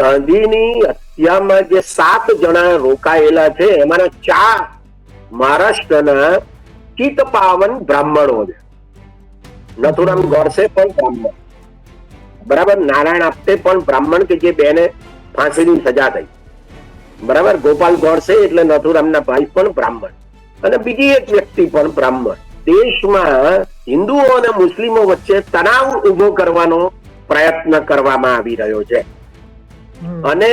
ગાંધીની હત્યામાં જે 7 જણા રોકાયેલા છે એમાંના 4 મહારાષ્ટ્રના ચિત્તપાવન બ્રાહ્મણો છે. નથુરામ ગોડસે પણ બ્રાહ્મણ, બરાબર. નારાયણ આપતે પણ બ્રાહ્મણ કે જે બેને ફાંસીની સજા થઈ, બરાબર. ગોપાલ ગોડસે એટલે નથુરામના ભાઈ પણ બ્રાહ્મણ, અને બીજી એક વ્યક્તિ પણ બ્રાહ્મણ. દેશમાં હિન્દુઓ અને મુસ્લિમો વચ્ચે તણાવ ઉભો કરવાનો પ્રયત્ન કરવામાં આવી રહ્યો છે અને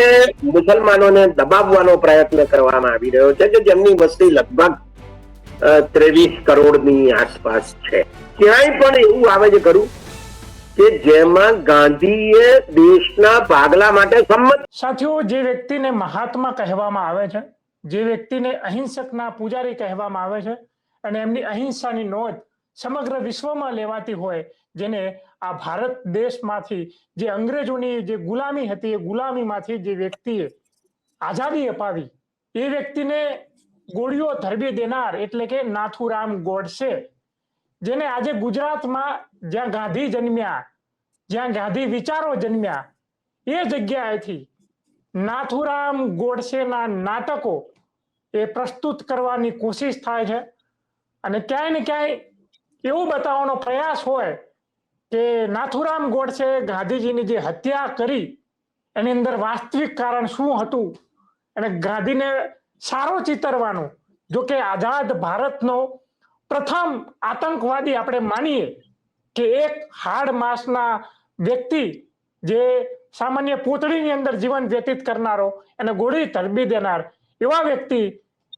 મુસલમાનોને દબાવવાનો પ્રયત્ન કરવામાં આવી રહ્યો છે કે જેમની વસ્તી લગભગ 23 કરોડની આસપાસ છે. ક્યાંય પણ એવું આવે છે ખરું કે જેમાં ગાંધીએ દેશના ભાગલા માટે સંમત? સાથીઓ, જે વ્યક્તિને મહાત્મા કહેવામાં આવે છે, જે વ્યક્તિને અહિંસકના પૂજારી કહેવામાં આવે છે અને એમની અહિંસાની નોંધ સમગ્ર વિશ્વમાં લેવાતી હોય, જેને આ ભારત દેશમાંથી જે અંગ્રેજોની જે ગુલામી હતી એ ગુલામીમાંથી જે વ્યક્તિએ આઝાદી અપાવી, એ વ્યક્તિને ગોળીઓ ધરબી દેનાર એટલે કે નાથુરામ ગોડસે, જેને આજે ગુજરાતમાં જ્યાં ગાંધી જન્મ્યા, જ્યાં ગાંધી વિચારો જન્મ્યા, એ જગ્યાએથી નાથુરામ ગોડસેના નાટકો એ પ્રસ્તુત કરવાની કોશિશ થાય છે અને ક્યાંય ને ક્યાંય એવું બતાવવાનો પ્રયાસ હોય કે નાથુરામ ગોડસે ગાંધીજીની જે હત્યા કરી એની અંદર વાસ્તવિક કારણ શું હતું અને ગાંધીને સારો ચિતરવાનું. જો કે આઝાદ ભારતનો પ્રથમ આતંકવાદી આપણે માનીએ કે એક હાડ માસના વ્યક્તિ જે સામાન્ય પૂતળીની અંદર જીવન વ્યતીત કરનારો અને ગોળી ધરબી દેનાર એવા વ્યક્તિ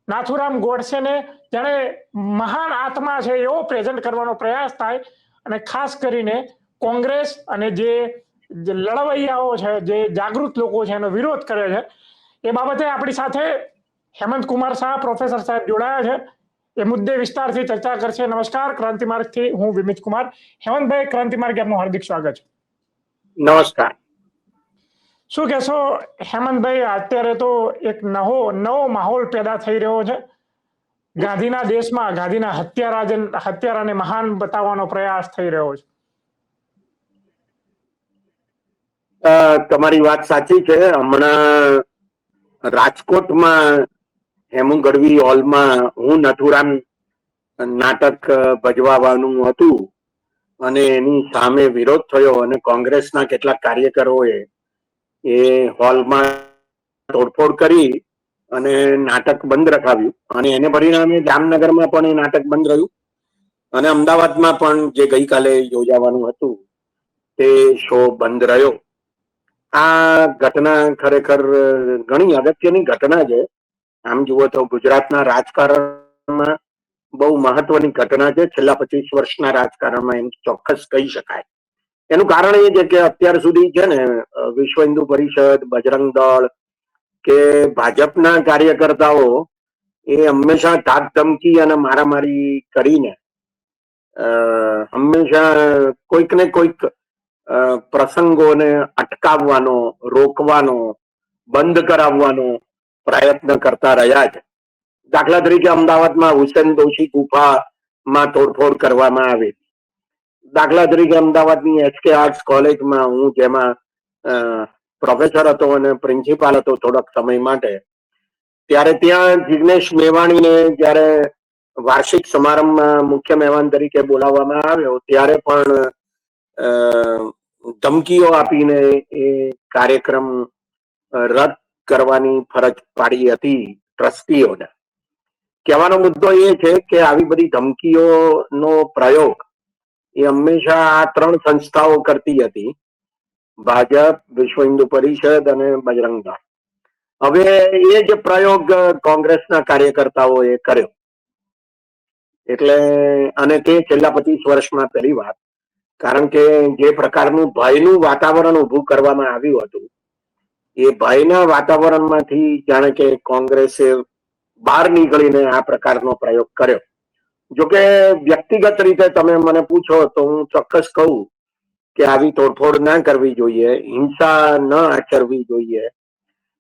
નાથુરામ ગોડસેને જાણે મહાન આત્મા છે એવો પ્રેઝન્ટ કરવાનો પ્રયાસ થાય અને ખાસ કરીને કોંગ્રેસ અને જે લડવૈયાઓ છે, જે જાગૃત લોકો છે, એનો વિરોધ કરે છે. એ બાબતે આપણી સાથે હેમંત કુમાર શાહ પ્રોફેસર સાહેબ જોડાયા છે. એ મુદ્દે વિસ્તારથી ચર્ચા કરશે. નમસ્કાર, ક્રાંતિમાર્ગથી હું વિમિત કુમાર. હેમંતભાઈ, ક્રાંતિમાર્ગ આપનું હાર્દિક સ્વાગત છે. નમસ્કાર. શું કહેશો હેમંતભાઈ, અત્યારે તો એક નવો માહોલ પેદા થઈ રહ્યો છે. ગાંધીના દેશમાં ગાંધીના હત્યારાને મહાન બતાવવાનો પ્રયાસ થઈ રહ્યો છે. તમારી વાત સાચી છે. હમણાં રાજકોટમાં હેમુ ગઢવી હોલમાં હું નથુરામ નાટક ભજવાવાનું હતું અને એની સામે વિરોધ થયો અને કોંગ્રેસના કેટલાક કાર્યકરોએ એ હોલમાં તોડફોડ કરી અને નાટક બંધ રખાવ્યું અને એને પરિણામે જામનગરમાં પણ એ નાટક બંધ રહ્યું અને અમદાવાદમાં પણ જે ગઈકાલે યોજાવાનું હતું તે શો બંધ રહ્યો. આ ઘટના ખરેખર ઘણી અગત્યની ઘટના છે. આમ જુઓ તો ગુજરાતના રાજકારણમાં બહુ મહત્વની ઘટના છે. છેલ્લા 25 વર્ષના રાજકારણમાં એમ ચોક્કસ કહી શકાય. એનું કારણ એ છે કે અત્યાર સુધી છે ને વિશ્વ હિન્દુ પરિષદ, બજરંગ દળ કે ભાજપના કાર્યકર્તાઓ એ હંમેશા ધાક ધમકી અને મારામારી કરીને હંમેશા કોઈક ને કોઈક પ્રસંગોને અટકાવવાનો, રોકવાનો, બંધ કરાવવાનો પ્રયત્ન કરતા રહ્યા છે. દાખલા તરીકે અમદાવાદમાં હુસેન દોશી ગુફામાં તોડફોડ કરવામાં આવી. દાખલા તરીકે અમદાવાદની એસકે આર્ટ્સ કોલેજમાં હું જેમાં પ્રોફેસર હતો અને પ્રિન્સિપાલ હતો થોડાક સમય માટે, ત્યારે ત્યાં જિગ્નેશ મેવાણીને જ્યારે વાર્ષિક સમારંભમાં મુખ્ય મહેમાન તરીકે બોલાવવામાં આવ્યો ત્યારે પણ ધમકીઓ આપીને એ કાર્યક્રમ રદ કરવાની ફરજ પાડી હતી ટ્રસ્ટીઓને. કહેવાનો મુદ્દો એ છે કે આવી બધી ધમકીઓનો પ્રયોગ એ હંમેશા આ 3 સંસ્થાઓ કરતી હતી: ભાજપ, વિશ્વ હિન્દુ પરિષદ અને બજરંગ દળ. હવે એ જ પ્રયોગ કોંગ્રેસના કાર્યકર્તાઓએ કર્યો. એટલે અને તે છેલ્લા 25 વર્ષમાં પહેલી વાર. કારણ કે જે પ્રકારનું ભયનું વાતાવરણ ઊભું કરવામાં આવ્યું હતું એ ભયના વાતાવરણમાંથી જાણે કે કોંગ્રેસે બહાર નીકળીને આ પ્રકારનો પ્રયોગ કર્યો. જોકે વ્યક્તિગત રીતે તમે મને પૂછો તો હું ચોક્કસ કહું કે આવી તોડફોડ ના કરવી જોઈએ, હિંસા ન આચરવી જોઈએ.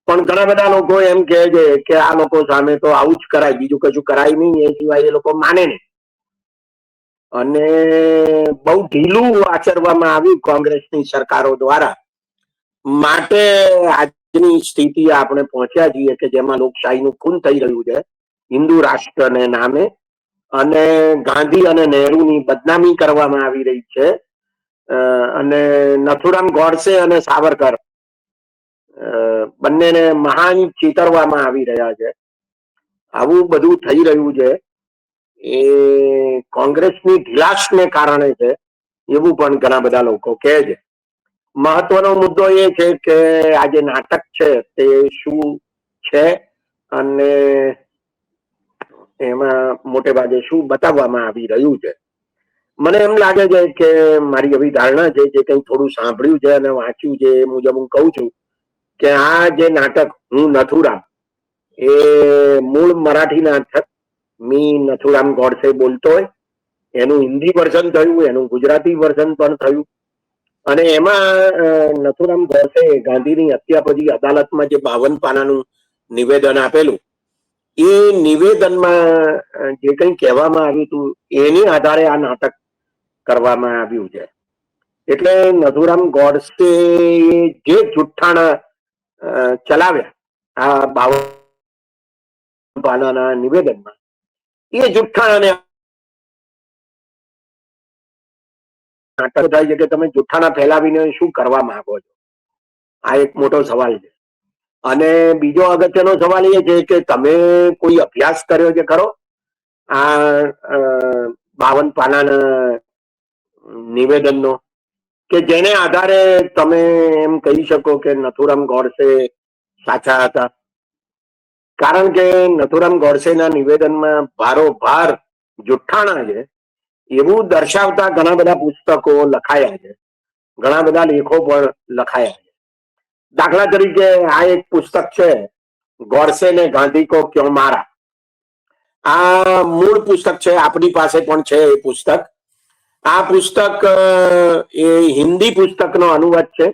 પણ ઘણા બધા લોકો એમ કહે છે કે આ લોકો સામે તો આવું જ કરાય, બીજું કશું કરાય નહીં, એ સિવાય એ લોકો માને નહીં. અને બહુ ઢીલું આચરવામાં આવ્યું કોંગ્રેસની સરકારો દ્વારા. માટે ની સ્થિતિ આપણે પહોંચ્યા છીએ કે જેમાં લોકશાહીનું ખૂન થઈ રહ્યું છે હિન્દુ રાષ્ટ્રને નામે, અને ગાંધી અને નહેરુની બદનામી કરવામાં આવી રહી છે, અને નથુરામ ગોડસે અને સાવરકર બંનેને મહાન ચીતરવામાં આવી રહ્યા છે. આવું બધું થઈ રહ્યું છે એ કોંગ્રેસની ઢીલાસને કારણે છે એવું પણ ઘણા બધા લોકો કહે છે. મહત્વનો મુદ્દો એ છે કે આ જે નાટક છે તે શું છે અને એમાં મોટે ભાગે શું બતાવવામાં આવી રહ્યું છે. મને એમ લાગે છે કે મારી એવી ધારણા છે, જે કંઈ થોડું સાંભળ્યું છે અને વાંચ્યું છે એ મુજબ હું કહું છું કે આ જે નાટક હું નથુરામ એ મૂળ મરાઠી નાટક મી નથુરામ ગોડસે બોલતો હોય એનું હિન્દી વર્ઝન થયું, એનું ગુજરાતી વર્ઝન પણ થયું, અને એમાં નથુરામ ગોડસે ગાંધીની હત્યા પછી અદાલતમાં જે 52 પાનાનું નિવેદન આપેલું, એ નિવેદનમાં જે કંઈ કહેવામાં આવ્યું હતું એની આધારે આ નાટક કરવામાં આવ્યું છે. એટલે નથુરામ ગોડસે જે જુઠ્ઠાણા ચલાવ્યા આ 52 પાનાના નિવેદનમાં, એ જુઠ્ઠાણાને નાટક થાય છે કે તમે જુઠ્ઠાણા ફેલાવીને શું કરવા માંગો છો, આ એક મોટો સવાલ છે. અને બીજો અગત્યનો સવાલ એ છે કે તમે કોઈ અભ્યાસ કર્યો છે ખરો આ 52 પાનાના નિવેદનનો, કે જેને આધારે તમે એમ કહી શકો કે નથુરામ ગોડસે સાચા હતા? કારણ કે નથુરામ ગોડસેના નિવેદનમાં ભારોભાર જુઠ્ઠાણા છે એવું દર્શાવતા ઘણા બધા પુસ્તકો લખાયા છે, ઘણા બધા લેખો પણ લખાયા છે. દાખલા તરીકે આ એક પુસ્તક છે, ગોડસે ને ગાંધી કો ક્યો મારા. આ મૂળ પુસ્તક છે, આપણી પાસે પણ છે એ પુસ્તક. આ પુસ્તક એ હિન્દી પુસ્તકનો અનુવાદ છે.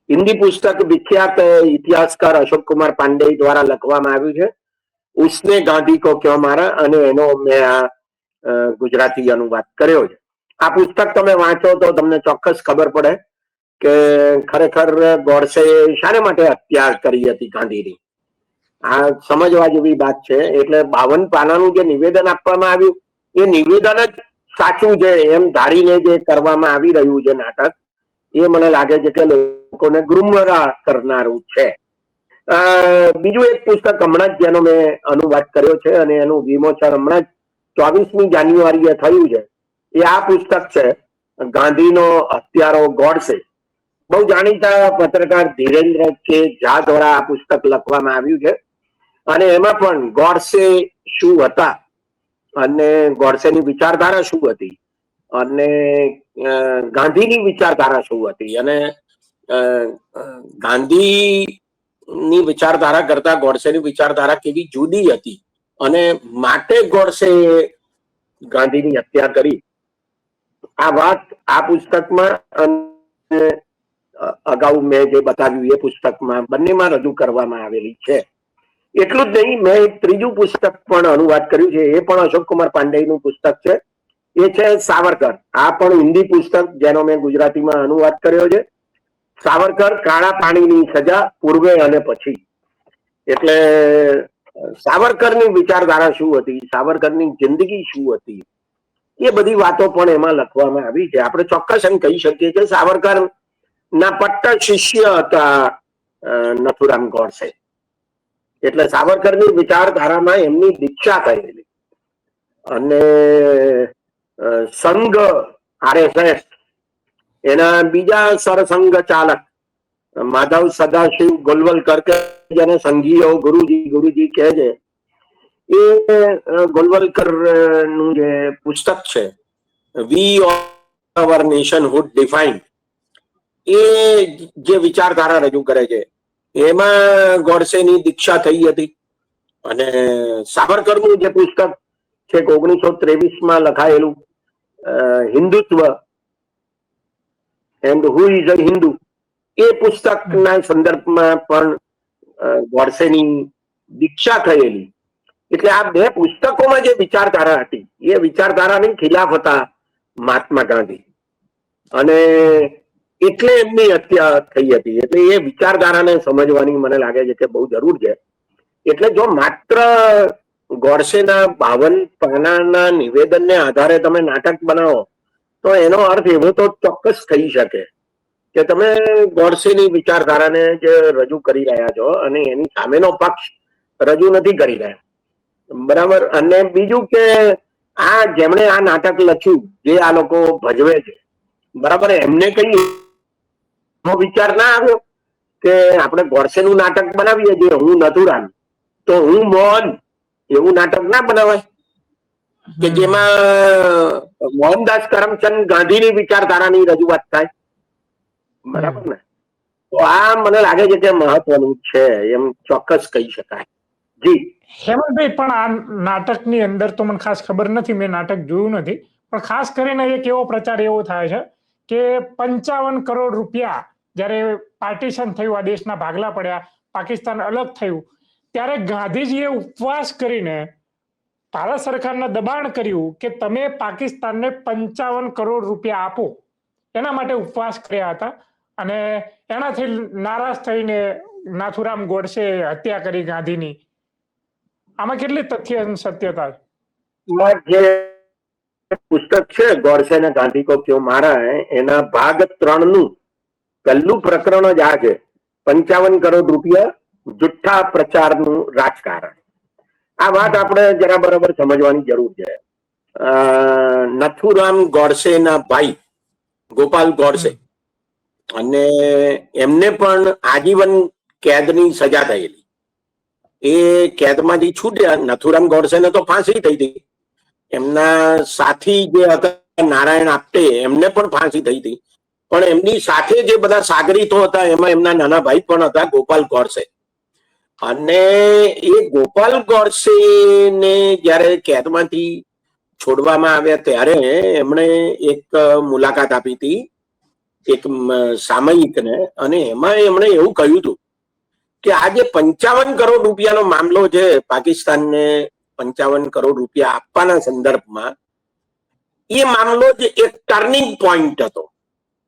હિન્દી પુસ્તક વિખ્યાત ઇતિહાસકાર અશોક કુમાર પાંડે દ્વારા લખવામાં આવ્યું છે, ઉસને ગાંધી કો ક્યો મારા, અને એનો મેં આ ગુજરાતી અનુવાદ કર્યો છે. આ પુસ્તક તમે વાંચો તો તમને ચોક્કસ ખબર પડે કે ખરેખર ગોડસે શાને માટે હત્યા કરી હતી ગાંધીની. આ સમજવા જેવી વાત છે. એટલે 52 પાનાનું જે નિવેદન આપવામાં આવ્યું એ નિવેદન જ સાચું છે એમ ધારીને જે કરવામાં આવી રહ્યું છે નાટક, એ મને લાગે છે કે લોકોને ગુમરાહ કરનારું છે. બીજું એક પુસ્તક હમણાં જ જેનો મેં અનુવાદ કર્યો છે અને એનું વિમોચન હમણાં જ 24મી જાન્યુઆરીએ થયું છે, એ આ પુસ્તક છે, ગાંધીનો હત્યારો ગોડસે. બહુ જાણીતા પત્રકાર ધીરેન્દ્ર કે ઝા દ્વારા આ પુસ્તક લખવામાં આવ્યું છે, અને એમાં પણ ગોડસે શું હતા અને ગોડસેની વિચારધારા શું હતી અને ગાંધીની વિચારધારા શું હતી, અને ગાંધીની વિચારધારા કરતા ગોડસેની વિચારધારા કેવી જુદી હતી, અને માટે ગોડસે ગાંધીની હત્યા કરી. આ વાત આ પુસ્તકમાં અને અગાઉ મેં જે બતાવ્યું એ પુસ્તકમાં બંનેમાં રજૂ કરવામાં આવેલી છે. એટલું જ નહીં, મેં એક ત્રીજું પુસ્તક પણ અનુવાદ કર્યું છે, એ પણ અશોક કુમાર પાંડેનું પુસ્તક છે. એ છે સાવરકર. આ પણ હિન્દી પુસ્તક જેનો મેં ગુજરાતીમાં અનુવાદ કર્યો છે. સાવરકર, કાળા પાણીની સજા પૂર્વે અને પછી. એટલે સાવરકરની વિચારધારા શું હતી, સાવરકરની જિંદગી શું હતી, એ બધી વાતો પણ એમાં લખવામાં આવી છે. આપણે ચોક્કસ એમ કહી શકીએ કે સાવરકર ના પટ્ટ શિષ્ય હતા નથુરામ ગોડસે. એટલે સાવરકરની વિચારધારામાં એમની દીક્ષા થયેલી, અને સંઘ આરએસએસ એના બીજા સરસંઘ ચાલક માધવ સદાશિવ ગોલવલકર, કે જેને સંઘીઓ ગુરુજી કહે છે, એ ગોલવલકર નું જે પુસ્તક છે વી અવર નેશનહુડ ડિફાઇન્ડ, એ જે વિચારધારા રજૂ કરે છે એમાં ગોડસેની દીક્ષા થઈ હતી. અને સાવરકરનું જે પુસ્તક છે 1923માં લખાયેલું Hindutva and who is a Hindu, એ પુસ્તકના સંદર્ભમાં પણ ગોડસેની દીક્ષા થયેલી. એટલે આ બે પુસ્તકોમાં જે વિચારધારા હતી એ વિચારધારાની ખિલાફ હતા મહાત્મા ગાંધી. અને એટલે એમની હત્યા થઈ હતી. એટલે એ વિચારધારાને સમજવાની મને લાગે છે કે બહુ જરૂર છે. એટલે જો માત્ર ગોડસેના 52 પાનાના નિવેદનને આધારે તમે નાટક બનાવો તો એનો અર્થ એવો તો ચોક્કસ થઈ શકે કે તમે ગોડસેની વિચારધારાને જે રજૂ કરી રહ્યા છો અને એની સામેનો પક્ષ રજૂ નથી કરી રહ્યા, બરાબર. અને બીજું કે આ જેમણે આ નાટક લખ્યું, જે આ લોકો ભજવે છે, બરાબર, એમને કઈ વિચાર ના આવ્યો કે આપણે ગોડસેનું નાટક બનાવીએ છીએ, હું નથુરામ તો હું મોહન, એવું નાટક ના બનાવાય કે જેમાં મોહનદાસ કરમચંદ ગાંધીની વિચારધારાની રજૂઆત થાય, બરાબર ને? તો આ મને લાગે છે કે મહત્વનું છે, એમ ચોક્કસ કહી શકાય. જી હેમંતભાઈ, પણ આ નાટકની અંદર તો મને ખાસ ખબર નથી, મેં નાટક જોયું નથી, પણ ખાસ કરીને એક એવો પ્રચાર એવો થાય છે કે 55 કરોડ રૂપિયા જ્યારે પાર્ટીશન થયું, આ દેશના ભાગલા પડ્યા, પાકિસ્તાન અલગ થયું, ત્યારે ગાંધીજીએ ઉપવાસ કરીને ભારત સરકારને દબાણ કર્યું કે તમે પાકિસ્તાનને 55 કરોડ રૂપિયા આપો, એના માટે ઉપવાસ કર્યા હતા. અને એનાથી નારાજ થઈને નાથુરામ ગોડસે હત્યા કરી ગાંધીની. આમાં કેટલી તથ્ય સત્યતા? જે પુસ્તક છે ગોડસે ને ગાંધી કો ક્યો મારા હે, એના ભાગ 3 નું પહેલું પ્રકરણ જ આ છે, 55 કરોડ રૂપિયા જુઠ્ઠા પ્રચારનું રાજકારણ. આ વાત આપણે જરા બરાબર સમજવાની જરૂર છે. નથુરામ ગોડસેના ભાઈ ગોપાલ ગોડસે, અને એમને પણ આજીવન કેદની સજા થયેલી. એ કેદમાંથી છૂટ્યા. નથુરામ ગોડસેને તો ફાંસી થઈ હતી, એમના સાથી જે હતા નારાયણ આપટે, એમને પણ ફાંસી થઈ હતી, પણ એમની સાથે જે બધા સાગરીતો હતા એમાં એમના નાના ભાઈ પણ હતા, ગોપાલ ગોડસે. અને એ ગોપાલ ગોડસે ને જયારે કેદમાંથી છોડવામાં આવ્યા ત્યારે એમણે એક મુલાકાત આપી હતી એક સામયિકને, અને એમાં એમણે એવું કહ્યું હતું કે આ જે 55 કરોડ રૂપિયાનો મામલો છે, પાકિસ્તાનને 55 કરોડ રૂપિયા આપવાના સંદર્ભમાં, એ મામલો જ એક ટર્નિંગ પોઈન્ટ હતો.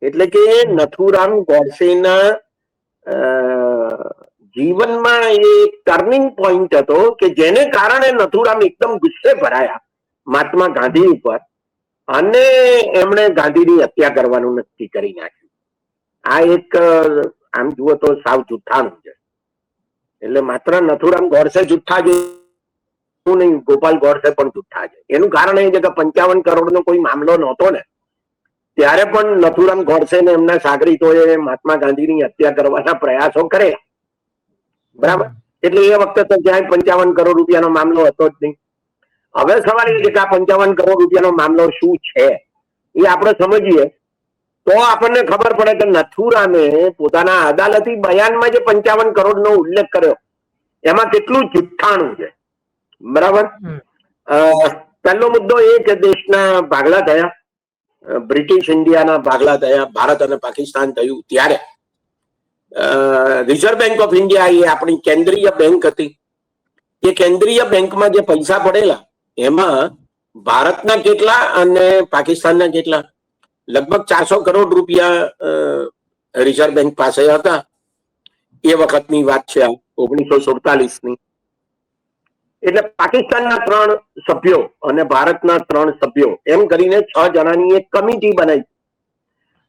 એટલે કે નથુરામ ગોડસેના જીવનમાં એ ટર્નિંગ પોઈન્ટ હતો કે જેને કારણે નથુરામ એકદમ ગુસ્સે ભરાયા મહાત્મા ગાંધી ઉપર, અને એમણે ગાંધીની હત્યા કરવાનું નક્કી કરી નાખ્યું. આ એક આમ જુઓ તો સાવ જુઠ્ઠાણું છે. એટલે માત્ર નથુરામ ગોડસે જુઠ્ઠા છે નહીં, ગોપાલ ગોડસે પણ જુઠ્ઠા છે. એનું કારણ એ છે કે 55 કરોડનો કોઈ મામલો નહોતો ને ત્યારે પણ નથુરામ ગોડસે ને એમના સાગરીતોએ મહાત્મા ગાંધીની હત્યા કરવાના પ્રયાસો કર્યા, બરાબર. એટલે એ વખતે તો ક્યાંય 55 કરોડ રૂપિયાનો મામલો હતો જ નહીં. હવે સવાલ એ છે કે આ 55 કરોડ રૂપિયાનો મામલો શું છે એ આપણે સમજીએ તો આપણને ખબર પડે કે નથુરામે પોતાના અદાલતી બયાનમાં જે 55 કરોડનો ઉલ્લેખ કર્યો એમાં કેટલું જુઠ્ઠાણું છે, બરાબર. પહેલો મુદ્દો એ કે દેશના ભાગલા થયા, બ્રિટિશ ઇન્ડિયાના ભાગલા થયા, ભારત અને પાકિસ્તાન થયું ત્યારે રિઝર્વ બેંક ઓફ ઇન્ડિયા એ આપણી કેન્દ્રીય બેંક હતી. એ કેન્દ્રીય બેંકમાં જે પૈસા પડેલા એમાં ભારતના કેટલા અને પાકિસ્તાનના કેટલા, લગભગ 400 કરોડ રૂપિયા રિઝર્વ બેંક પાસે હતા. એ વખતની વાત છે, 1947ની. એટલે પાકિસ્તાનના 3 સભ્યો અને ભારતના 3 સભ્યો એમ કરીને 6 જણાની એક કમિટી બનાવી.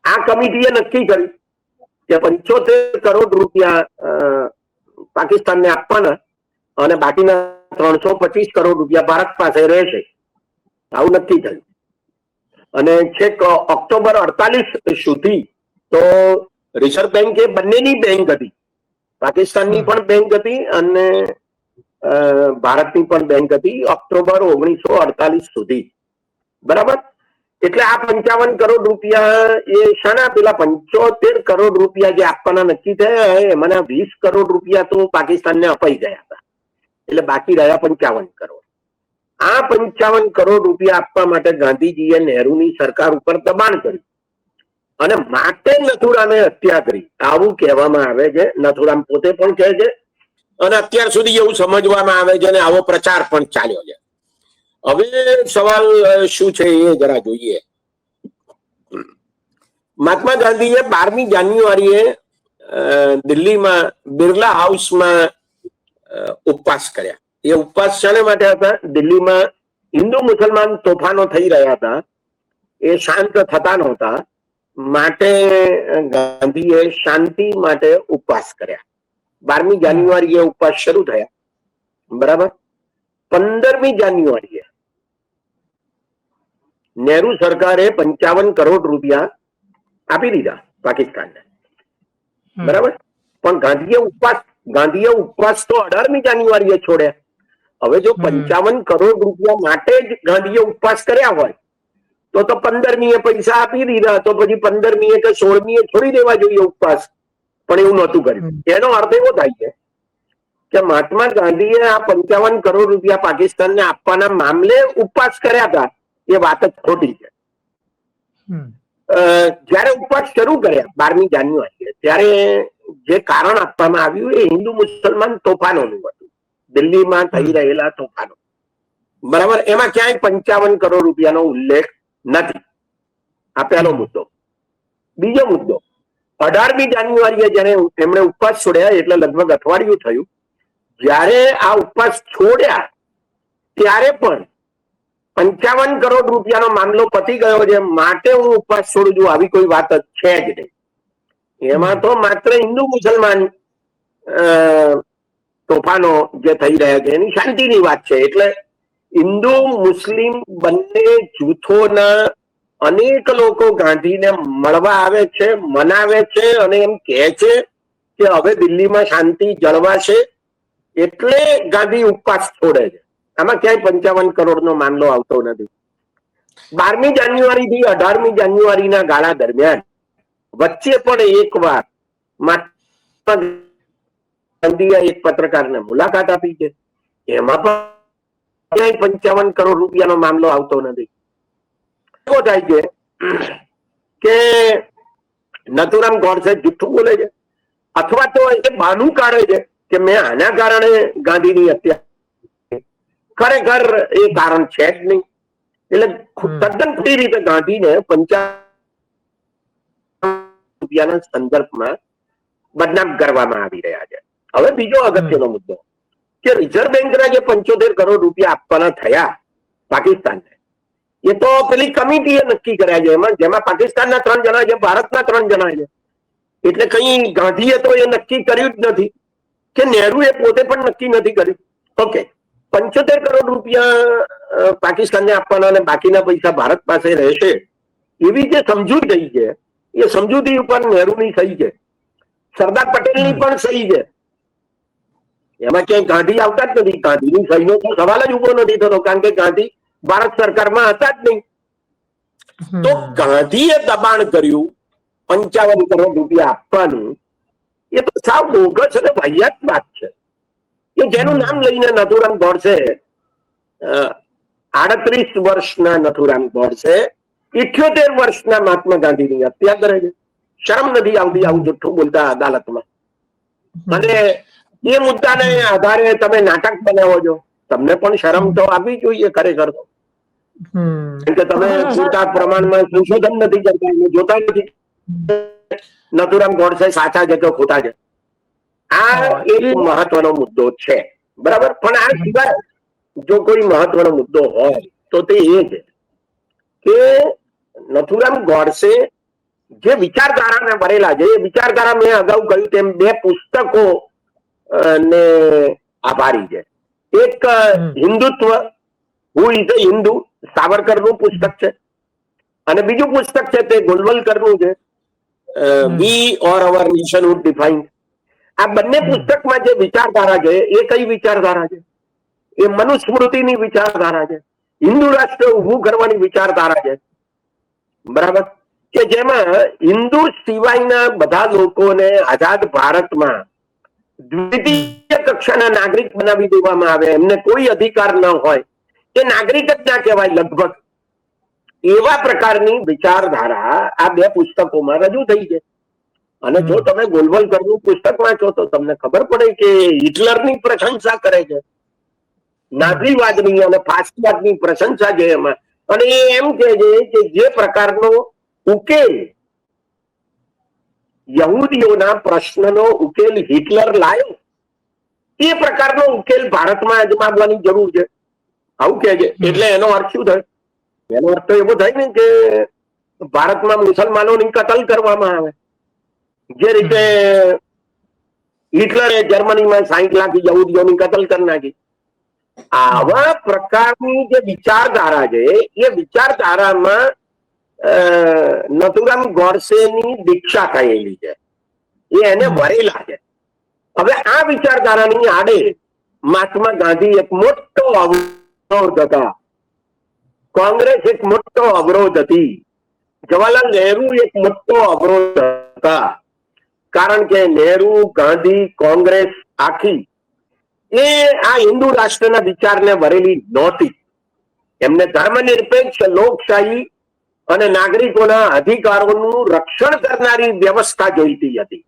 આ કમિટીએ નક્કી કર્યું કે 75 કરોડ રૂપિયા પાકિસ્તાનને આપવાના અને બાકીના 325 કરોડ રૂપિયા ભારત પાસે રહેશે. આવું નક્કી થયું. અને છેક ઓક્ટોબર 48 સુધી તો રિઝર્વ બેંક એ બંનેની બેંક હતી, પાકિસ્તાનની પણ બેંક હતી અને ભારતની પણ બેંક હતી, ઓક્ટોબર 1948 સુધી, બરાબર. એટલે આ 55 કરોડ રૂપિયા એ શાના, પેલા 75 કરોડ રૂપિયા જે આપવાના નક્કી થયા એમાંના 20 કરોડ રૂપિયા તો પાકિસ્તાનને અપાઈ ગયા હતા, એટલે બાકી રહ્યા 55 કરોડ. આ 55 કરોડ રૂપિયા આપવા માટે ગાંધીજીએ નહેરુની સરકાર ઉપર દબાણ કર્યું અને માટે નથુરામે હત્યા કરી, આવું કહેવામાં આવે છે. નથુરામ પોતે પણ કહે છે અને અત્યાર સુધી એવું સમજવામાં આવે છે અને આવો પ્રચાર પણ ચાલ્યો છે. હવે સવાલ શું છે એ જરા જોઈએ. મહાત્મા ગાંધીએ 12મી જાન્યુઆરીએ દિલ્હીમાં બિરલા હાઉસમાં ઉપવાસ કર્યા. એ ઉપવાસ શાને માટે હતા? દિલ્હીમાં હિન્દુ મુસલમાન તોફાનો થઈ રહ્યા હતા, એ શાંત થતા નહોતા, માટે ગાંધીએ શાંતિ માટે ઉપવાસ કર્યા. 12મી જાન્યુઆરીએ ઉપવાસ શરૂ થયા, બરાબર. 15મી જાન્યુઆરીએ નહેરુ સરકારે 55 કરોડ રૂપિયા આપી દીધા પાકિસ્તાનને, બરાબર. પણ ગાંધીએ ઉપવાસ તો 18મી જાન્યુઆરીએ છોડ્યા. હવે જો 55 કરોડ રૂપિયા માટે જ ગાંધીએ ઉપવાસ કર્યા હોય તો 15મીએ પૈસા આપી દીધા, તો પછી 15મીએ કે 16મીએ છોડી દેવા જોઈએ ઉપવાસ, પણ એવું નહોતું કર્યું. એનો અર્થ એવો થાય છે કે મહાત્મા ગાંધીએ આ 55 કરોડ રૂપિયા પાકિસ્તાનને આપવાના મામલે ઉપવાસ કર્યા હતા, એ વાત જ ખોટી છે. જયારે ઉપવાસ શરૂ કર્યા 12મી જાન્યુઆરીએ, ત્યારે જે કારણ આપવામાં આવ્યું એ હિન્દુ મુસલમાન તોફાનોનું હતું, દિલ્હીમાં થઈ રહેલા તોફાનો, બરાબર. એમાં ક્યાંય 55 કરોડ રૂપિયાનો ઉલ્લેખ નથી. આ પહેલો મુદ્દો. બીજો મુદ્દો, 18મી જાન્યુઆરીએ જયારે એમણે ઉપવાસ છોડ્યા એટલે લગભગ અઠવાડિયું થયું, જયારે આ ઉપવાસ છોડ્યા ત્યારે પણ 55 કરોડ રૂપિયાનો મામલો પતી ગયો છે, માટે હું ઉપવાસ છોડું છું, આવી કોઈ વાત છે જ નહીં. એમાં તો માત્ર હિન્દુ મુસલમાન તોફાનો જે થઈ રહ્યા છે એની શાંતિની વાત છે. એટલે હિન્દુ મુસ્લિમ બંને જૂથોના અનેક લોકો ગાંધીને મળવા આવે છે, મનાવે છે અને એમ કહે છે કે હવે દિલ્હીમાં શાંતિ જળવાશે, એટલે ગાંધી ઉપવાસ છોડે છે. આમાં ક્યાંય 55 કરોડનો મામલો આવતો નથી. 12મી જાન્યુઆરી થી 18મી જાન્યુઆરીના ગાળા દરમિયાન વચ્ચે પણ એક વાર મહાત્મા ગાંધીએ એક પત્રકારને મુલાકાત આપી છે, એમાં પણ ક્યાંય 55 કરોડ રૂપિયાનો મામલો આવતો નથી. શું થાય છે કે નથુરામ ગોડસે જુઠ્ઠું બોલે છે, અથવા તો એ બહાનું કાઢે છે કે મેં આના કારણે ગાંધીની હત્યા, ખરેખર એ કારણ છે જ નહીં. એટલે તદ્દન ખોટી રીતે ગાંધીને 55 રૂપિયાના સંદર્ભમાં બદનામ કરવામાં આવી રહ્યા છે. હવે બીજો અગત્યનો મુદ્દો કે રિઝર્વ બેંકના જે 75 કરોડ રૂપિયા આપવાના થયા પાકિસ્તાનને, એ તો પેલી કમિટીએ નક્કી કર્યા છે, જેમાં પાકિસ્તાનના 3 જણા છે, ભારતના 3 જણા છે. એટલે કઈ ગાંધીએ તો એ નક્કી કર્યું જ નથી કે નહેરુએ પોતે પણ નક્કી નથી કર્યું. ઓકે, 75 કરોડ રૂપિયા પાકિસ્તાનને આપવાના અને બાકીના પૈસા ભારત પાસે રહેશે, એવી જે સમજૂતી થઈ છે, એ સમજૂતી ઉપર નહેરુની સહી છે, સરદાર પટેલની પણ સહી છે. એમાં ક્યાંય ગાંધી આવતા જ નથી. ગાંધીની સહીનો તો સવાલ જ ઉભો નથી થતો, કારણ કે ગાંધી ભારત સરકારમાં હતા જ નહીં. તો ગાંધીએ દબાણ કર્યું 55 કરોડ રૂપિયા આપવાનું, એ તો સાવ બોગસ અને વાહિયાત વાત છે. કે જેનું નામ લઈને નથુરામ ગોડસે 38 વર્ષના નથુરામ ગોડસે 78 વર્ષના મહાત્મા ગાંધીની હત્યા કરે છે. શરમ નથી આવતી આવું જુઠ્ઠું બોલતા અદાલતમાં? અને એ મુદ્દાને આધારે તમે નાટક બનાવો છો, તમને પણ શરમ તો આપવી જોઈએ ખરેખર. કે તમે પૂરતા પ્રમાણમાં સંશોધન નથી કરતા, જોતા નથી નથુરામ ગોડસે સાચા છે કે ખોટા છે. આ એક મહત્વનો મુદ્દો છે, બરાબર. પણ આ સિવાય જો કોઈ મહત્વનો મુદ્દો હોય તો તે એ છે કે નથુરામ ગોડસે જે વિચારધારાને ભરેલા છે, એ વિચારધારા મેં અગાઉ કહ્યું તેમ 2 પુસ્તકો ને આભારી છે. એક હિન્દુત્વ, હુ ઇઝ અ હિન્દુ, સાવરકરનું પુસ્તક છે, અને બીજું પુસ્તક છે તે ગોલવલકરનું છે, વી ઓર અવર નેશનહુડ ડિફાઇન્ડ. આ બંને પુસ્તકમાં જે વિચારધારા છે એ કઈ વિચારધારા છે? એ મનુસ્મૃતિની વિચારધારા છે, હિન્દુ રાષ્ટ્ર ઉભું કરવાની વિચારધારા છે, બરાબર. કે જેમાં હિન્દુ સિવાયના બધા લોકોને આઝાદ ભારતમાં દ્વિતીય કક્ષાના નાગરિક બનાવી દેવામાં આવે, એમને કોઈ અધિકાર ન હોય, એ નાગરિક જ ના કહેવાય લગભગ. એવા પ્રકારની વિચારધારા આ 2 પુસ્તકોમાં રજૂ થઈ છે. અને જો તમે ગોલવલકરનું પુસ્તક વાંચો તો તમને ખબર પડે કે હિટલરની પ્રશંસા કરે છે, નાઝીવાદની અને ફાસ્ટવાદની પ્રશંસા છે એમાં. અને એ એમ કહે છે કે જે પ્રકારનો ઉકેલ યહૂદીઓના પ્રશ્નનો ઉકેલ હિટલર લાયો, એ પ્રકારનો ઉકેલ ભારતમાં અજમાવવાની જરૂર છે, આવું કે છે. એટલે એનો અર્થ શું થાય? એનો અર્થ તો એવો થાય ને કે ભારતમાં મુસલમાનોની કતલ કરવામાં આવે, જે રીતે હિટલરે જર્મનીમાં 60 લાખ યહૂદીઓની કતલ કરી નાખી. આવા પ્રકારની જે વિચારધારા છે, એ વિચારધારામાં નથુરામ ગોડસેની દીક્ષા થયેલી છે, એ એને વરેલા છે. હવે આ વિચારધારાની આડે મહાત્મા ગાંધી એક મોટો અવરોધ હતા, કોંગ્રેસ એક મોટો અવરોધ હતી, જવાહરલાલ નહેરુ એક મોટો અવરોધ હતા. કારણ કે નહેરુ, ગાંધી, કોંગ્રેસ આખી એ આ હિન્દુ રાષ્ટ્રના વિચારને વરેલી નહોતી. એમને ધર્મનિરપેક્ષ, લોકશાહી અને નાગરિકોના અધિકારોનું રક્ષણ કરનારી વ્યવસ્થા જોઈતી હતી,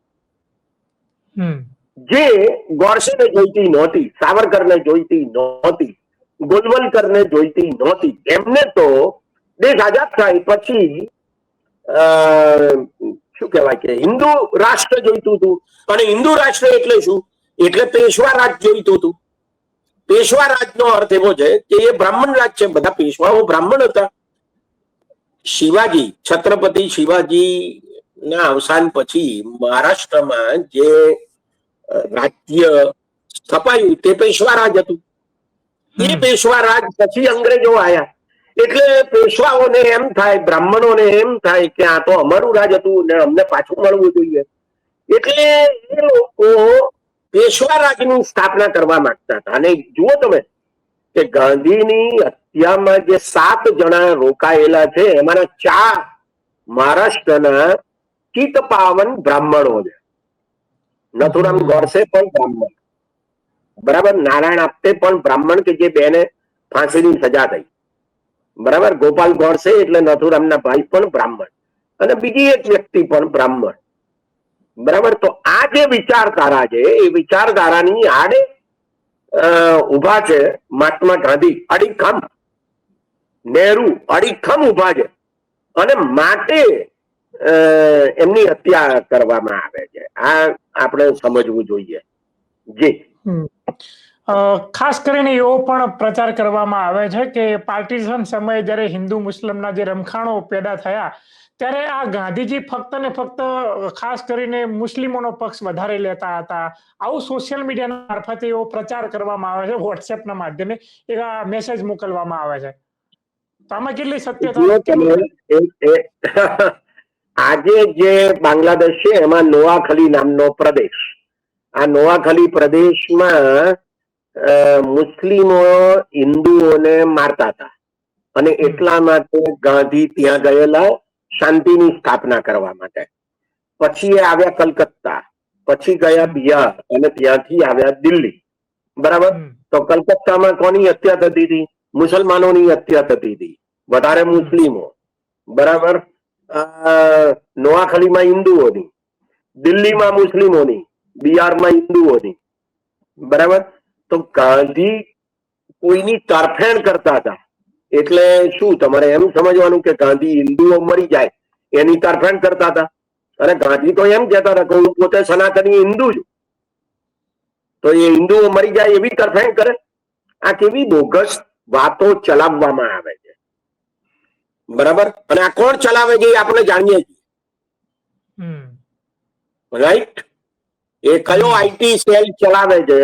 જે ગોડસેને જોઈતી નહોતી, સાવરકરને જોઈતી નહોતી, ગોલવલકરને જોઈતી નહોતી. એમને તો દેશ આઝાદ થાય પછી શું કહેવાય કે હિન્દુ રાષ્ટ્ર જોઈતું હતું. અને હિન્દુ રાષ્ટ્ર એટલે શું? એટલે પેશવા રાજ જોઈતું હતું. પેશવા રાજનો અર્થ એવો છે કે એ બ્રાહ્મણ રાજ છે, બધા પેશવાઓ બ્રાહ્મણ હતા. શિવાજી, છત્રપતિ શિવાજી ના અવસાન પછી મહારાષ્ટ્રમાં જે રાજ્ય સ્થપાયું તે પેશવા રાજ હતું. એ પેશવા રાજ પછી અંગ્રેજો આવ્યા, એટલે પેશવાઓને એમ થાય, બ્રાહ્મણોને એમ થાય કે આ તો અમારું રાજ હતું ને અમને પાછું મળવું જોઈએ. એટલે એ લોકો પેશવા રાજની સ્થાપના કરવા માંગતા હતા. અને જુઓ તમે કે ગાંધીની હત્યામાં જે 7 જણા રોકાયેલા છે, એમાંના 4 મહારાષ્ટ્રના ચિત્તપાવન બ્રાહ્મણો છે. નથુરામ ગોડસે પણ બ્રાહ્મણ, બરાબર, નારાયણ આપતે પણ બ્રાહ્મણ, કે જે બેને ફાંસીની સજા થઈ, બરાબર. ગોપાલ ગોડસે એટલે નથુરામના ભાઈ પણ બ્રાહ્મણ, અને બીજી એક વ્યક્તિ પણ બ્રાહ્મણ, બરાબર. તો આ જે વિચારધારા છે, એ વિચારધારાની આડે ઉભા છે મહાત્મા ગાંધી, અડીખમ. નહેરુ અડીખમ ઉભા છે, અને માટે એમની હત્યા કરવામાં આવે છે. આ આપણે સમજવું જોઈએ. જી. ખાસ કરીને એવો પણ પ્રચાર કરવામાં આવે છે કે પાર્ટીશન સમયે જ્યારે હિન્દુ મુસ્લિમના જે રમખાણો પેદા થયા, ત્યારે આ ગાંધીજી ફક્ત ને ફક્ત ખાસ કરીને મુસ્લિમોનો પક્ષ વધારે લેતા હતા. આવું સોશિયલ મીડિયા મારફતે એવો પ્રચાર કરવામાં આવે છે, વોટ્સએપના માધ્યમે એવા મેસેજ મોકલવામાં આવે છે. તો આમાં કેટલી સત્યતા? આજે જે બાંગ્લાદેશ છે, એમાં નોઆખલી નામનો પ્રદેશ, આ નોઆખલી પ્રદેશમાં મુસ્લિમો હિન્દુઓને મારતા હતા, અને એટલા માટે ગાંધી ત્યાં ગયેલા શાંતિની સ્થાપના કરવા માટે. પછી એ આવ્યા કલકત્તા, પછી ગયા બિહાર, અને ત્યાંથી આવ્યા દિલ્હી, બરાબર. તો કલકત્તામાં કોની હત્યા થતી હતી? મુસલમાનોની હત્યા થતી હતી, વધારે મુસ્લિમો, બરાબર. નોઆખલીમાં હિન્દુઓની, દિલ્હીમાં મુસ્લિમોની, બિહારમાં હિન્દુઓની, બરાબર. તો ગાંધી કોઈની તરફેણ કરતા હતા. એટલે શું તમારે એમ સમજવાનું કે ગાંધી હિન્દુઓ મરી જાય એની તરફેણ કરતા હતા? અને ગાંધી તો એમ કહેતા હતા કે હું પોતે સનાતની હિન્દુ છું, તો એ હિન્દુઓ મરી જાય એવી તરફેણ કરે? આ કેવી બોગસ વાતો ચલાવવામાં આવે છે, બરાબર. અને આ કોણ ચલાવે છે એ આપણે જાણીએ છીએ, રાઈટ. એ કયો આઈટી સેલ ચલાવે છે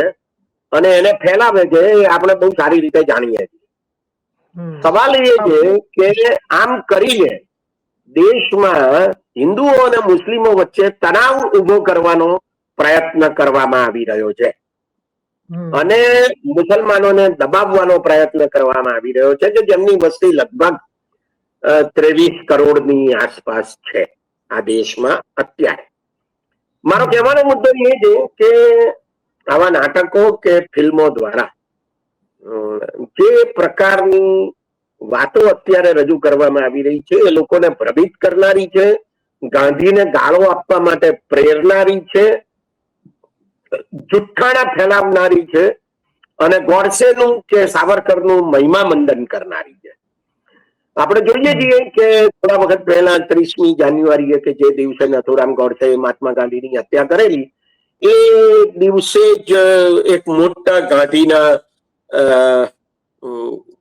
અને એને ફેલાવે છે એ આપણે બહુ સારી રીતે જાણીએ છીએ. સવાલ એ છે કે આમ કરીને દેશમાં હિન્દુઓ અને મુસ્લિમો વચ્ચે તણાવ ઉભો કરવાનો પ્રયત્ન કરવામાં આવી રહ્યો છે, અને મુસલમાનોને દબાવવાનો પ્રયત્ન કરવામાં આવી રહ્યો છે, કે જેમની વસ્તી લગભગ 23 કરોડની આસપાસ છે આ દેશમાં અત્યારે. મારો કહેવાનો મુદ્દો એ છે કે આવા નાટકો કે ફિલ્મો દ્વારા જે પ્રકારની વાતો અત્યારે રજૂ કરવામાં આવી રહી છે, એ લોકોને ભ્રમિત કરનારી છે, ગાંધીને ગાળો આપવા માટે પ્રેરનારી છે, જુઠ્ઠાણા ફેલાવનારી છે, અને ગોડસેનું કે સાવરકરનું મહિમા મંડન કરનારી છે. આપણે જોઈએ છીએ કે થોડા વખત પહેલા 30મી જાન્યુઆરીએ કે જે દિવસે નથુરામ ગોડસે મહાત્મા ગાંધીની હત્યા કરેલી, એ દિવસે જ એક મોટા ગાંધીના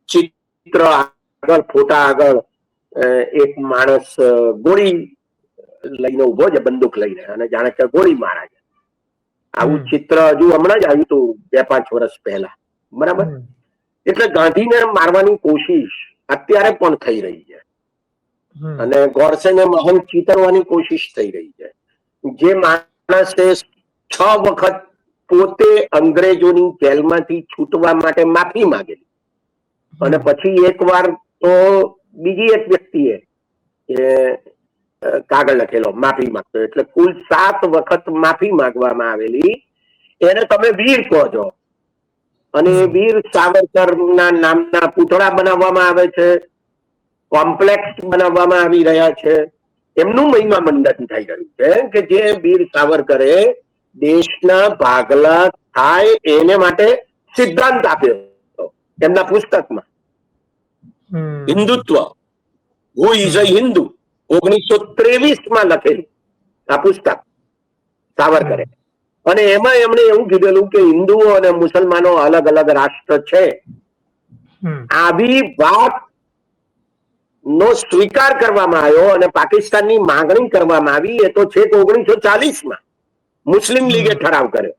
ચિત્ર આગળ, ફોટા આગળ એક માણસ ગોળી લઈને ઉભો છે, બંદૂક લઈને, અને જાણે કે ગોળી મારા છે. આવું ચિત્ર હજુ હમણાં જ આવ્યું હતું 2-5 વર્ષ પહેલા, બરાબર. એટલે ગાંધીને મારવાની કોશિશ અત્યારે પણ થઈ રહી છે, અને ગોડસેને મહાન ચિતરવાની કોશિશ થઈ રહી છે. જે માણસે 6 વખત પોતે અંગ્રેજોની જેલમાંથી છૂટવા માટે માફી માંગેલી, અને પછી એકવાર તો બીજી એક વ્યક્તિએ કાગળ લખેલો માફી માંગતો, એટલે કુલ 7 વખત માફી માંગવામાં આવેલી. એને તમે વીર કહો છો, અને વીર સાવરકર ના નામના પૂતળા બનાવવામાં આવે છે, કોમ્પ્લેક્સ બનાવવામાં આવી રહ્યા છે. એમનું મહિમા મંડન થઈ રહ્યું છે કે જે વીર સાવરકરે દેશના ભાગલા થાય એને માટે સિદ્ધાંત આપ્યો હતો એમના પુસ્તકમાં, હિન્દુત્વ, હુ ઇઝ અ હિન્દુ, 1923માં લખેલું આ પુસ્તક સાવરકરે. અને એમાં એમણે એવું કીધેલું કે હિન્દુઓ અને મુસલમાનો અલગ અલગ રાષ્ટ્ર છે. આવી વાત નો સ્વીકાર કરવામાં આવ્યો અને પાકિસ્તાનની માંગણી કરવામાં આવી. એ તો છે 1940માં મુસ્લિમ લીગે ઠરાવ કર્યો.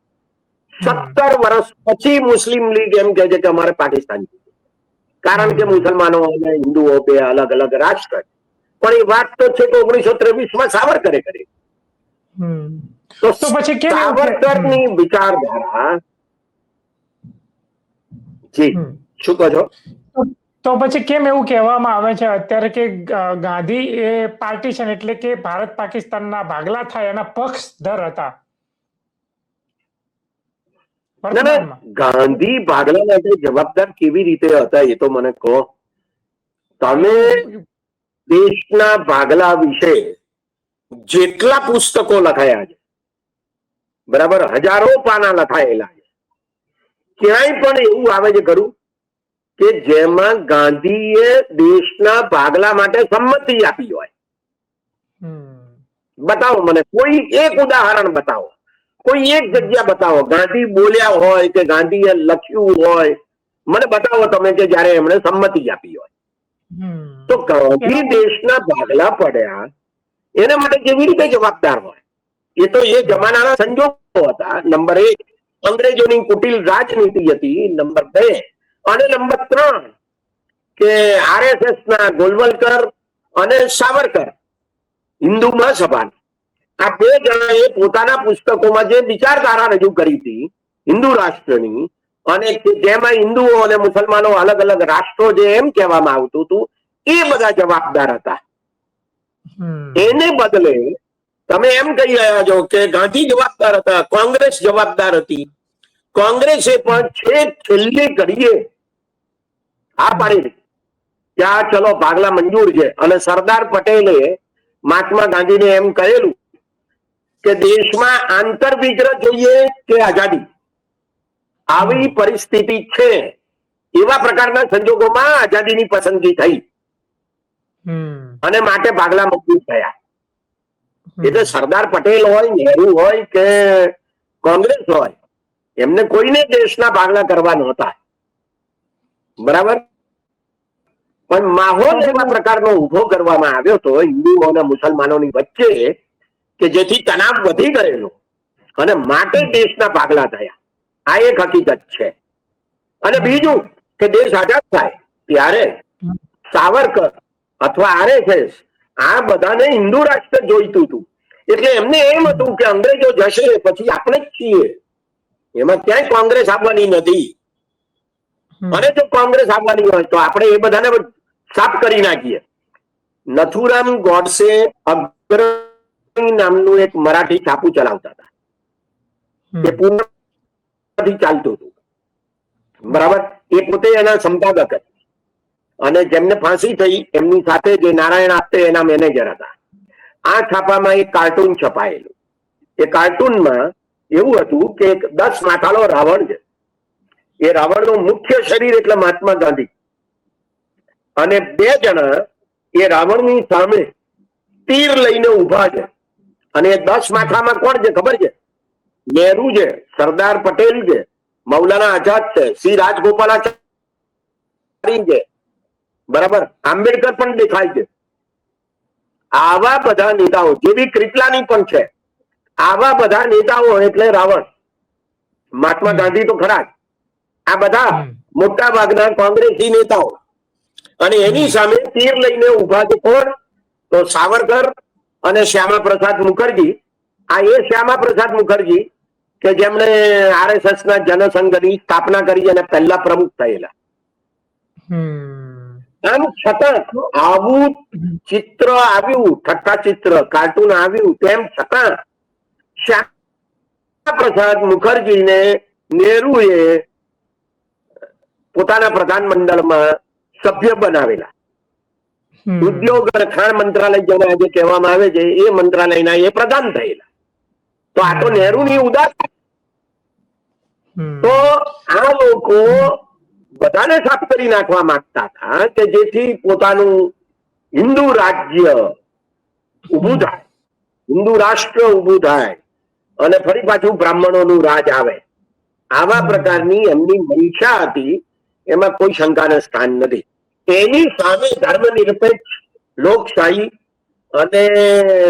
17 વર્ષ પછી મુસ્લિમ લીગ એમ કહે છે કે અમારે પાકિસ્તાન, કારણ કે મુસલમાનો અને હિન્દુઓ બે અલગ અલગ રાષ્ટ્ર. પણ એ વાત તો છે કે 1923માં સાવરકરે કરી. તો પછી સાવરકરની વિચારધારા, જી શું કહો છો? તો પછી કેમ એવું કહેવામાં આવે છે અત્યારે કે ગાંધી એ પાર્ટીશન એટલે કે ભારત પાકિસ્તાનના ભાગલા થાય એના પક્ષધર હતા? ગાંધી ભાગલા માટે જવાબદાર કેવી રીતે હતા એ તો મને કહો. તમે દેશના ભાગલા વિશે જેટલા પુસ્તકો લખાયા છે, બરાબર, હજારો પાના લખાયેલા છે, ક્યાંય પણ એવું આવે છે ખરું કે જેમાં ગાંધીએ દેશના ભાગલા માટે સંમતિ આપી હોય? બતાવો મને કોઈ એક ઉદાહરણ બતાવો, કોઈ એક જગ્યા બતાવો ગાંધી બોલ્યા હોય કે ગાંધીએ લખ્યું હોય, મને બતાવો તમે કે જયારે એમણે સંમતિ આપી હોય. તો ગાંધી દેશના ભાગલા પડ્યા એના માટે કેવી રીતે જવાબદાર હોય? એ તો એ જમાનાના સંજોગો હતા. નંબર 1, અંગ્રેજોની કુટિલ રાજનીતિ હતી. નંબર 2 અને નંબર 3 કે આરએસએસ ના ગોલવલકર અને સાવરકર હિન્દુ મહાસભા, આ 2 જણાએ પોતાના પુસ્તકોમાં જે વિચારધારા રજૂ કરી હતી હિન્દુ રાષ્ટ્રની, અને જેમાં હિન્દુઓ અને મુસલમાનો અલગ અલગ રાષ્ટ્રો જે એમ કહેવામાં આવતું હતું, એ બધા જવાબદાર હતા. એને બદલે તમે એમ કહી રહ્યા છો કે ગાંધી જવાબદાર હતા, કોંગ્રેસ જવાબદાર હતી. કોંગ્રેસે પણ છેલ્લી ઘડીએ આ પાડી કે આ ચલો ભાગલા મંજૂર છે, અને સરદાર પટેલે મહાત્મા ગાંધીને એમ કહેલું કે દેશમાં આંતરવિગ્રહ જોઈએ કે આઝાદી, આવી પરિસ્થિતિ છે. એવા પ્રકારના સંજોગોમાં આઝાદીની પસંદગી થઈ અને માટે ભાગલા મંજૂર થયા. એટલે સરદાર પટેલ હોય, નહેરુ હોય કે કોંગ્રેસ હોય, એમને કોઈને દેશના ભાગલા કરવા નહોતા, બરાબર. પણ માહોલ એવા પ્રકારનો ઉભો કરવામાં આવ્યો હતો હિન્દુઓ અને મુસલમાનોની વચ્ચે કે જેથી તણાવ વધી ગયેલો અને માટે દેશના ભાગલા થયા. આ એક હકીકત છે. અને બીજું કે દેશ આઝાદ થાય ત્યારે સાવરકર અથવા આરએસએસ આ બધાને હિન્દુ રાષ્ટ્ર જોઈતું હતું. એટલે એમને એમ હતું કે અંગ્રેજો જશે પછી આપણે જ છીએ, એમાં ક્યાંય કોંગ્રેસ આવવાની નથી. અને જો કોંગ્રેસ આવવાની હોય તો આપણે એ બધાને સાફ કરી નાખીએ. નથુરામ ગોડસે અગ્રણી નામનું એક મરાઠી છાપુ ચલાવતા હતા, એ પૂર્ણથી ચાલતું હતું, બરાબર. એ પોતે એના સંપાદક હતા, અને જેમને ફાંસી થઈ એમની સાથે જે નારાયણ આપતે એના મેનેજર હતા. આ છાપામાં એક કાર્ટૂન છપાયેલું. એ કાર્ટૂનમાં એવું હતું કે 10 માથાળો રાવણ છે. એ રાવણનું મુખ્ય શરીર એટલે મહાત્મા ગાંધી, અને બે જણા એ રાવણની સામે તીર લઈને ઉભા છે. અને એ 10 માથામાં કોણ છે ખબર છે? નહેરુ છે, સરદાર પટેલ છે, મૌલાના આઝાદ છે, શ્રી રાજગોપાલાચારી છે, બરાબર, આંબેડકર પણ દેખાય છે. આવા બધા નેતાઓ, જેવી ક્રિપલાની પણ છે, આવા બધા નેતાઓ એટલે રાવણ. મહાત્મા ગાંધી તો ખરા જ. આ બધા મોટા ભાગના કોંગ્રેસી નેતાઓ. અને એની સામે તીર લઈને ઉભા છે કોણ? તો સાવરકર અને શ્યામા પ્રસાદ મુખર્જી. આ એ શ્યામા પ્રસાદ મુખર્જી કે જેમણે આરએસએસ ના જનસંઘની સ્થાપના કરી અને પહેલા પ્રમુખ થયેલા. આમ છતાં આવું ચિત્ર આવ્યું, ઠટ્ટા ચિત્ર, કાર્ટૂન આવ્યું, તેમ છતાં શ્યામા પ્રસાદ મુખર્જીને નહેરુએ પોતાના પ્રધાનમંડળમાં સભ્ય બનાવેલા. ઉદ્યોગ અને ખાણ મંત્રાલય જેને આજે કહેવામાં આવે છે, એ મંત્રાલયના એ પ્રધાન થયેલા. તો આ તો નહેરુની ઉદારતા. તો આ લોકો બધાને સાફ કરી નાખવા માંગતા હતા કે જેથી પોતાનું હિન્દુ રાજ્ય ઉભું થાય, હિન્દુ રાષ્ટ્ર ઉભું થાય અને ફરી પાછું બ્રાહ્મણોનું રાજ આવે. આવા પ્રકારની એમની મનસા હતી, એમાં કોઈ શંકાને સ્થાન નથી. એની સામે ધર્મનિરપેક્ષ લોકશાહી અને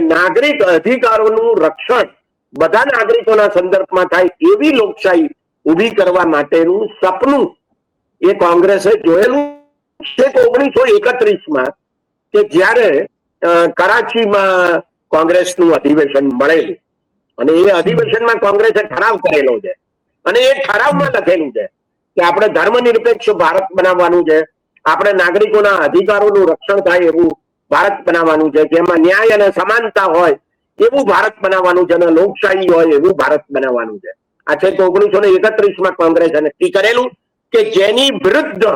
નાગરિક અધિકારોનું રક્ષણ બધા નાગરિકોના સંદર્ભમાં થાય એવી લોકશાહી ઊભી કરવા માટેનું સપનું એ કોંગ્રેસે જોયેલું છે. 1931માં કે જ્યારે કરાચીમાં કોંગ્રેસનું અધિવેશન મળેલું અને એ અધિવેશનમાં કોંગ્રેસે ઠરાવ કરેલો છે અને એ ઠરાવમાં લખેલું છે કે આપણે ધર્મનિરપેક્ષ ભારત બનાવવાનું છે, આપણે નાગરિકોના અધિકારોનું રક્ષણ થાય એવું ભારત બનાવવાનું છે, જેમાં ન્યાય અને સમાનતા હોય એવું ભારત બનાવવાનું છે અને લોકશાહી હોય એવું ભારત બનાવવાનું છે. આ છે તો 1931માં કોંગ્રેસે નક્કી કરેલું કે જેની વિરુદ્ધ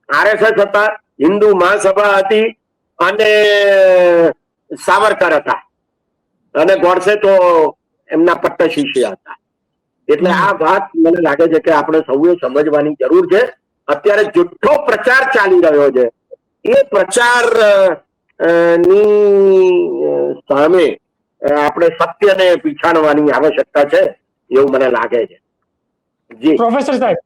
આરએસએસ હતા, હિન્દુ મહાસભા હતી અને સાવરકર હતા અને ગોડસે તો એમના પટ્ટ શિષ્ય હતા. એટલે આ વાત મને લાગે છે કે આપણે સૌએ સમજવાની જરૂર છે. અત્યારે જેટલો પ્રચાર ચાલી રહ્યો છે એ પ્રચાર ની સામે આપણે સત્યને પીછાણવાની આવશ્યકતા છે એવું મને લાગે છે. જી પ્રોફેસર સાહેબ,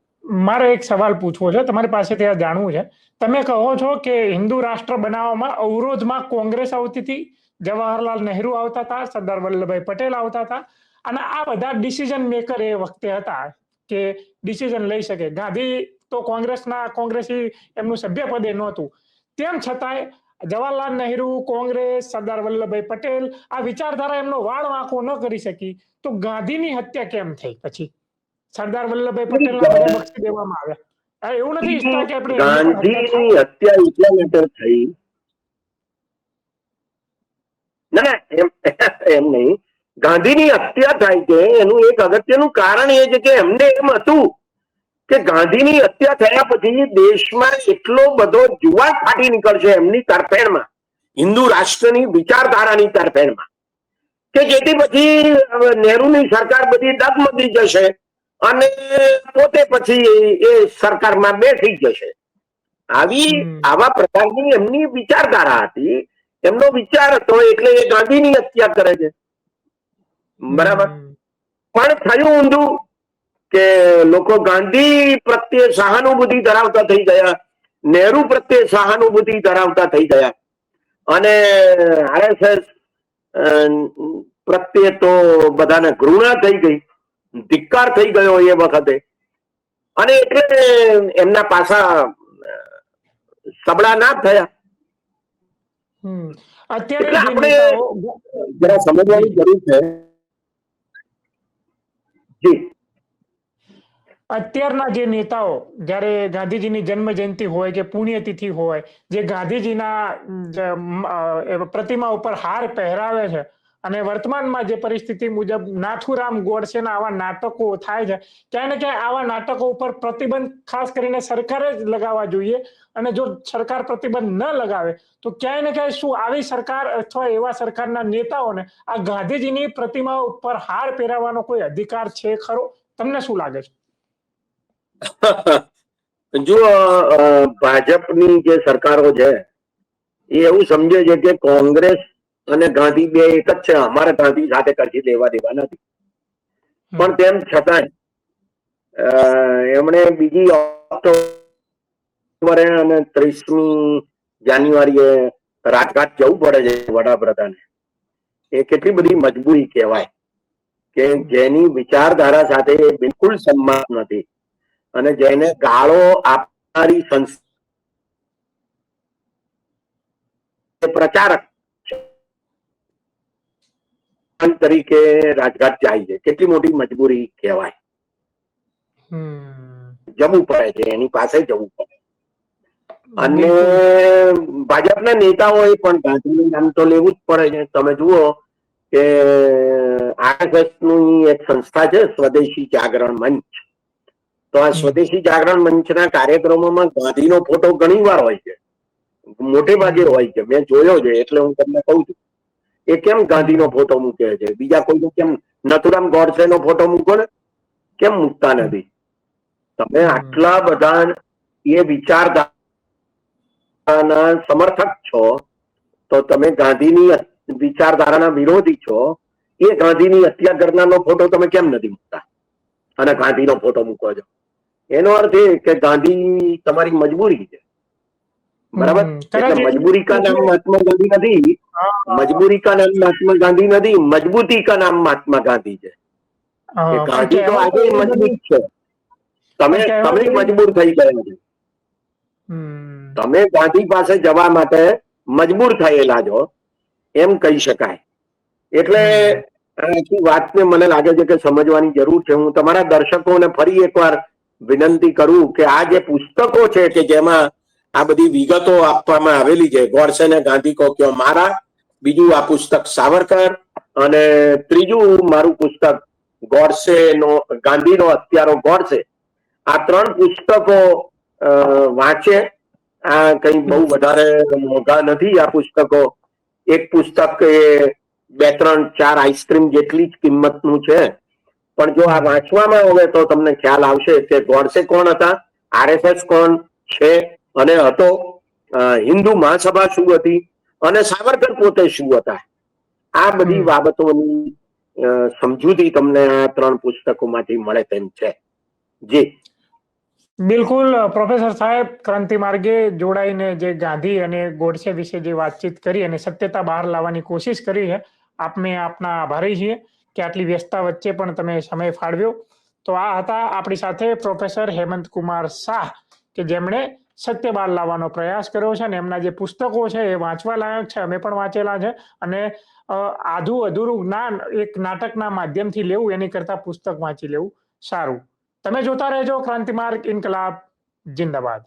મારે એક સવાલ પૂછવો છે, તમારી પાસે ત્યાં જાણવું છે. તમે કહો છો કે હિન્દુ રાષ્ટ્ર બનાવવામાં અવરોધમાં કોંગ્રેસ આવતી હતી, જવાહરલાલ નહેરુ આવતા હતા, સરદાર વલ્લભભાઈ પટેલ આવતા હતા અને આ બધા ડિસિઝન મેકર એ વખતે હતા કે ડિસિઝન લઈ શકે. ગાંધી તો કોંગ્રેસી એમનું સભ્ય પદે નહોતું. તેમ છતાંય જવાહરલાલ નહેરુ, કોંગ્રેસ, સરદાર વલ્લભભાઈ પટેલ આ વિચારધારા એમનો વાળ વાંકો ન કરી શકી, તો ગાંધીની હત્યા કેમ થઈ? પછી સરદાર વલ્લભભાઈ પટેલના બધા બક્ષી દેવામાં આવ્યા. એવું નથી ઈચ્છતા કે આપણે ગાંધીની હત્યા એટલા માટે થઈ ના એમ નહીં. ગાંધીની હત્યા થાય છે એનું એક અગત્યનું કારણ એ છે કે એમને એમ હતું કે ગાંધીની હત્યા થયા પછી દેશમાં એટલો બધો જુવાળ ફાટી નીકળશે એમની તરફેણમાં, હિન્દુ રાષ્ટ્રની વિચારધારાની તરફેણમાં, કે જેથી પછી નહેરુની સરકાર બધી ડગમગી જશે અને પોતે પછી એ સરકારમાં બેસી જશે. આવા પ્રકારની એમની વિચારધારા હતી, એમનો વિચાર હતો, એટલે એ ગાંધીની હત્યા કરે છે. બરાબર. પણ થયું ઊંધું કે લોકો ગાંધી પ્રત્યે સહાનુભૂતિ ધરાવતા થઈ ગયા, નહેરુ પ્રત્યે સહાનુભૂતિ ધરાવતા થઈ ગયા અને આરએસએસ પ્રત્યે તો બધાને ઘૃણા થઈ ગઈ, ધિક્કાર થઈ ગયો એ વખતે. અને એટલે એમના પાસા સબળા ના થયા. એટલે આપણે જરા સમજવાની જરૂર છે. જી, અત્યારના જે નેતાઓ જ્યારે ગાંધીજીની જન્મ જયંતિ હોય કે પુણ્યતિથિ હોય, જે ગાંધીજીના પ્રતિમા ઉપર હાર પહેરાવે છે અને વર્તમાનમાં જે પરિસ્થિતિ મુજબ નાથુરામ ગોડસેના આવા નાટકો થાય છે, ક્યાંય ને ક્યાંય આવા નાટકો ઉપર પ્રતિબંધ ખાસ કરીને સરકારે જ લગાવવા જોઈએ. અને જો સરકાર પ્રતિબંધ ન લગાવે તો ક્યાંય ને ક્યાંય શું આવી સરકાર અથવા એવા સરકારના નેતાઓને આ ગાંધીજીની પ્રતિમા ઉપર હાર પહેરાવવાનો કોઈ અધિકાર છે ખરો? તમને શું લાગે છે? જો ભાજપની જે સરકારો છે એ એવું સમજે છે કે કોંગ્રેસ અને ગાંધી બે એક જ છે, અમારે ગાંધી સાથે કશી લેવા દેવા નથી. પણ તેમ છતાંય એમણે બીજી ઓક્ટોબરે અને 30મી જાન્યુઆરીએ રાજઘાટ જવું પડે છે વડાપ્રધાને. એ કેટલી બધી મજબૂરી કહેવાય કે જેની વિચારધારા સાથે બિલકુલ સંમત નથી અને જેને ગાળો આપનારી સંસ્થા પ્રચારક તરીકે રાજઘાટ જાય છે. કેટલી મોટી મજબૂરી કહેવાય. જવું પડે છે, એની પાસે જવું પડે. અને ભાજપના નેતાઓએ પણ ગાંધીનું નામ તો લેવું જ પડે છે. તમે જુઓ કે RSS ની એક સંસ્થા છે સ્વદેશી જાગરણ મંચ. તો આ સ્વદેશી જાગરણ મંચના કાર્યક્રમોમાં ગાંધીનો ફોટો ઘણી વાર હોય છે, મોટે ભાગે હોય છે. મેં જોયો છે એટલે હું તમને કહું છું. એ કેમ ગાંધીનો ફોટો મૂકે છે? બીજા કોઈ કેમ નથુરામ ગોડસેનો ફોટો મૂકો ને, કેમ મૂકતા નથી? તમે આટલા બધા એ વિચારધારાના સમર્થક છો તો તમે ગાંધીની વિચારધારાના વિરોધી છો. એ ગાંધીની હત્યા કરનારનો ફોટો તમે કેમ નથી મૂકતા અને ગાંધીનો ફોટો મૂકો છો? એનો અર્થ એ કે ગાંધી તમારી મજબૂરી છે. બરાબર? એટલે મજબૂરી કા નામ મહાત્મા ગાંધી નથી, મજબૂરી કા નામ મહાત્મા ગાંધી નથી, મજબૂતી કા નામ મહાત્મા ગાંધી છે. ગાંધી તો આજે મજબૂત છે, તમે મજબૂર થઈ ગયા છો. તમે ગાંધી પાસે જવા માટે મજબૂર થયેલા છો એમ કહી શકાય. એટલે આખી વાતને મને લાગે છે કે સમજવાની જરૂર છે. હું તમારા દર્શકોને ફરી એકવાર વિનંતી કરું કે આ જે પુસ્તકો છે કે જેમાં આ બધી વિગતો આપવામાં આવેલી છે, ગોડસે ને ગાંધી કો ક્યો મારા, બીજું આ પુસ્તક સાવરકર, અને ત્રીજું મારું પુસ્તક ગોડસેનો ગાંધીનો હત્યારો ગોડસે. આ 3 પુસ્તકો વાંચે. આ કઈ બહુ વધારે મોંઘા નથી આ પુસ્તકો. એક પુસ્તક એ 2-3-4 આઈસ્ક્રીમ જેટલી જ કિંમતનું છે. પણ જો આ વાંચવામાં આવે તો તમને ખ્યાલ આવશે કે ગોડસે કોણ હતા, RSS કોણ છે અને હતો, હિન્દુ મહાસભા શું હતી અને સાવરકર પોતે શું હતા. આ બધી બાબતોની સમજૂતી તમને આ 3 પુસ્તકોમાંથી મળે તેમ છે. જી બિલકુલ પ્રોફેસર સાહેબ, ક્રાંતિ માર્ગે જોડાઈને જે ગાંધી અને ગોડસે વિશે જે વાતચીત કરી અને સત્યતા બહાર લાવવાની કોશિશ કરી છે, આપને આપના આભારી છીએ કે આટલી વ્યસ્તતા વચ્ચે પણ તમે સમય ફાળવ્યો. તો આ હતા આપણી સાથે પ્રોફેસર હેમંત કુમાર શાહ કે જેમણે સત્ય બહાર લાવવાનો પ્રયાસ કર્યો છે અને એમના જે પુસ્તકો છે એ વાંચવા લાયક છે. અમે પણ વાંચેલા છે અને અધૂરું જ્ઞાન એક નાટકના માધ્યમથી લેવું એની કરતા પુસ્તક વાંચી લેવું સારું. તમે જોતા રહેજો ક્રાંતિ માર્ગ, ઇન્કલાબ જિંદાબાદ.